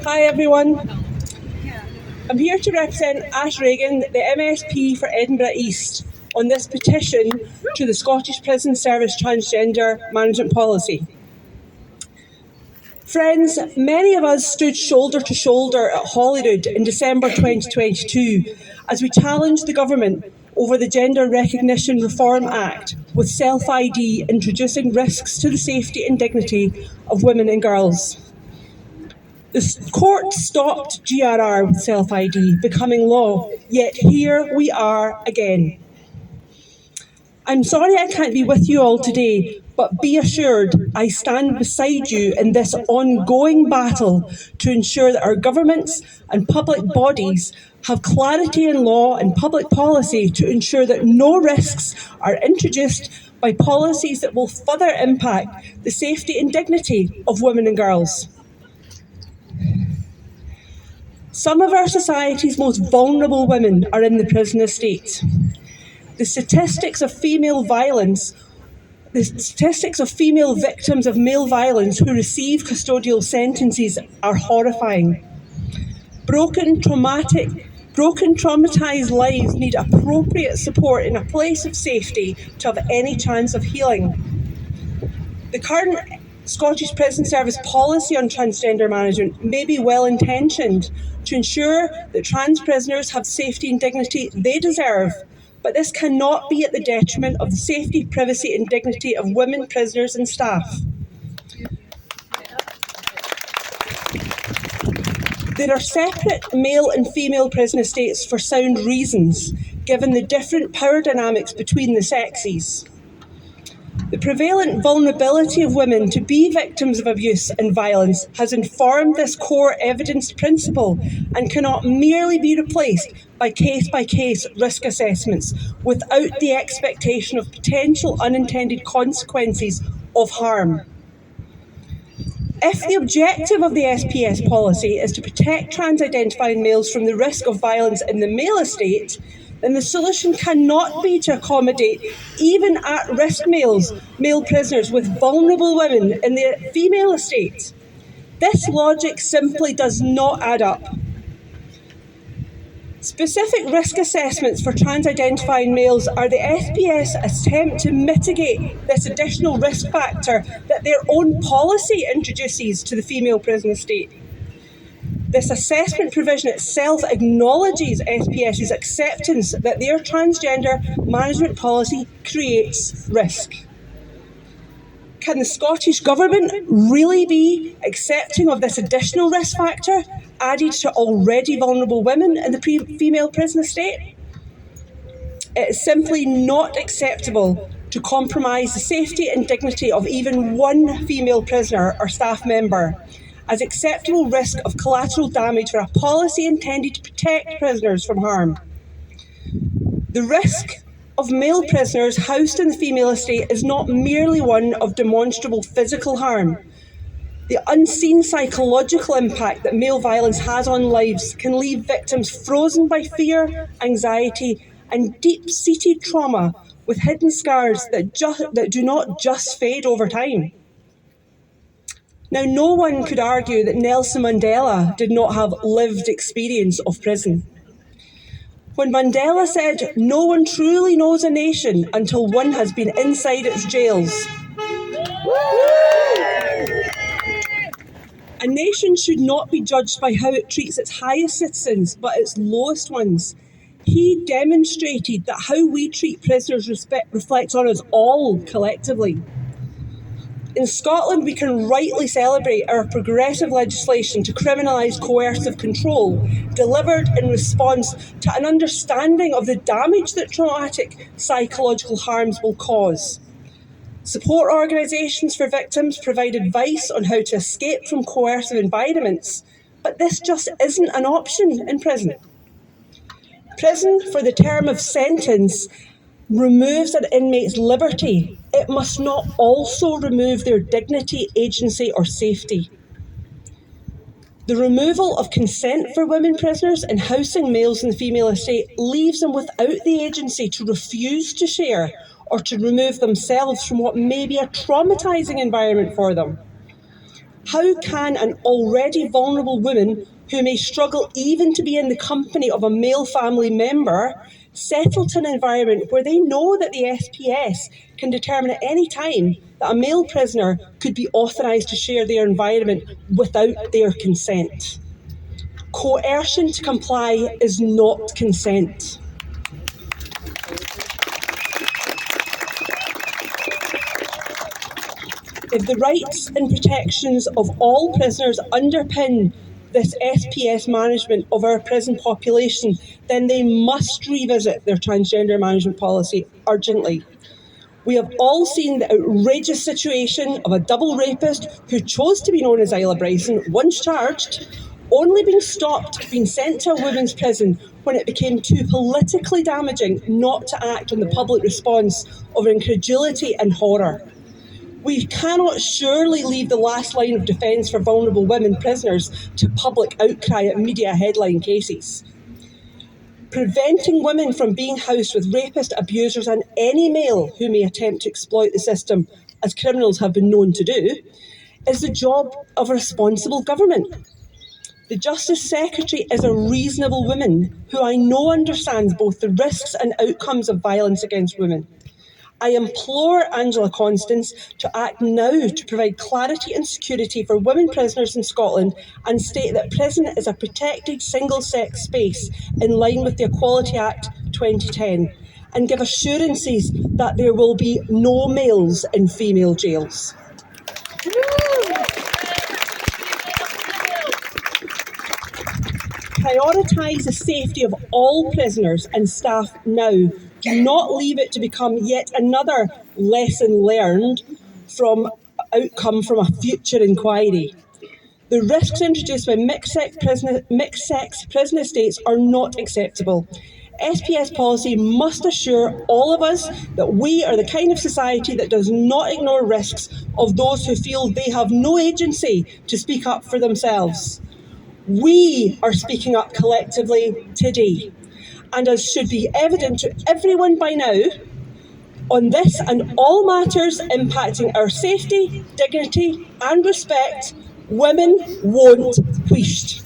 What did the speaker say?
Hi everyone. I'm here to represent Regan, the MSP for Edinburgh East, on this petition to the Scottish Prison Service transgender management policy. Friends, many of us stood shoulder to shoulder at Holyrood in December 2022 as we challenged the government over the Gender Recognition Reform Act, with self-ID introducing risks to the safety and dignity of women and girls. The court stopped GRR with self-ID becoming law, yet here we are again. I'm sorry I can't be with you all today, but be assured I stand beside you in this ongoing battle to ensure that our governments and public bodies have clarity in law and public policy to ensure that no risks are introduced by policies that will further impact the safety and dignity of women and girls. Some of our society's most vulnerable women are in the prison estate. The statistics of female victims of male violence who receive custodial sentences are horrifying. Broken, traumatised lives need appropriate support in a place of safety to have any chance of healing. The current Scottish Prison Service policy on transgender management may be well-intentioned to ensure that trans prisoners have safety and dignity they deserve, but this cannot be at the detriment of the safety, privacy and dignity of women prisoners and staff. There are separate male and female prison estates for sound reasons, given the different power dynamics between the sexes. The prevalent vulnerability of women to be victims of abuse and violence has informed this core evidence principle and cannot merely be replaced by case-by-case risk assessments without the expectation of potential unintended consequences of harm. If the objective of the SPS policy is to protect trans-identifying males from the risk of violence in the male estate, then the solution cannot be to accommodate even at-risk male prisoners with vulnerable women in the female estate. This logic simply does not add up. Specific risk assessments for trans-identifying males are the SPS attempt to mitigate this additional risk factor that their own policy introduces to the female prison estate. This assessment provision itself acknowledges SPS's acceptance that their transgender management policy creates risk. Can the Scottish Government really be accepting of this additional risk factor added to already vulnerable women in the female prison estate? It is simply not acceptable to compromise the safety and dignity of even one female prisoner or staff member as acceptable risk of collateral damage for a policy intended to protect prisoners from harm. The risk of male prisoners housed in the female estate is not merely one of demonstrable physical harm. The unseen psychological impact that male violence has on lives can leave victims frozen by fear, anxiety, and deep-seated trauma with hidden scars that do not just fade over time. Now, no one could argue that Nelson Mandela did not have lived experience of prison. When Mandela said, "No one truly knows a nation until one has been inside its jails." A nation should not be judged by how it treats its highest citizens, but its lowest ones. He demonstrated that how we treat prisoners reflects on us all collectively. In Scotland, we can rightly celebrate our progressive legislation to criminalise coercive control, delivered in response to an understanding of the damage that traumatic psychological harms will cause. Support organisations for victims provide advice on how to escape from coercive environments, but this just isn't an option in prison. Prison for the term of sentence removes an inmate's liberty. It must not also remove their dignity, agency or safety. The removal of consent for women prisoners and housing males in the female estate leaves them without the agency to refuse to share or to remove themselves from what may be a traumatising environment for them. How can an already vulnerable woman who may struggle even to be in the company of a male family member settle to an environment where they know that the SPS can determine at any time that a male prisoner could be authorised to share their environment without their consent? Coercion to comply is not consent. If the rights and protections of all prisoners underpin this SPS management of our prison population, then they must revisit their transgender management policy urgently. We have all seen the outrageous situation of a double rapist who chose to be known as Isla Bryson, once charged, only being stopped being sent to a women's prison when it became too politically damaging not to act on the public response of incredulity and horror. We cannot surely leave the last line of defence for vulnerable women prisoners to public outcry at media headline cases. Preventing women from being housed with rapist abusers and any male who may attempt to exploit the system, as criminals have been known to do, is the job of a responsible government. The Justice Secretary is a reasonable woman who I know understands both the risks and outcomes of violence against women. I implore Angela Constance to act now to provide clarity and security for women prisoners in Scotland and state that prison is a protected single-sex space in line with the Equality Act 2010, and give assurances that there will be no males in female jails. Prioritise the safety of all prisoners and staff now. Do not leave it to become yet another lesson learned from outcome from a future inquiry. The risks introduced by mixed-sex prison estates are not acceptable. SPS policy must assure all of us that we are the kind of society that does not ignore risks of those who feel they have no agency to speak up for themselves. We are speaking up collectively today, and as should be evident to everyone by now, on this and all matters impacting our safety, dignity and respect, women won't quist.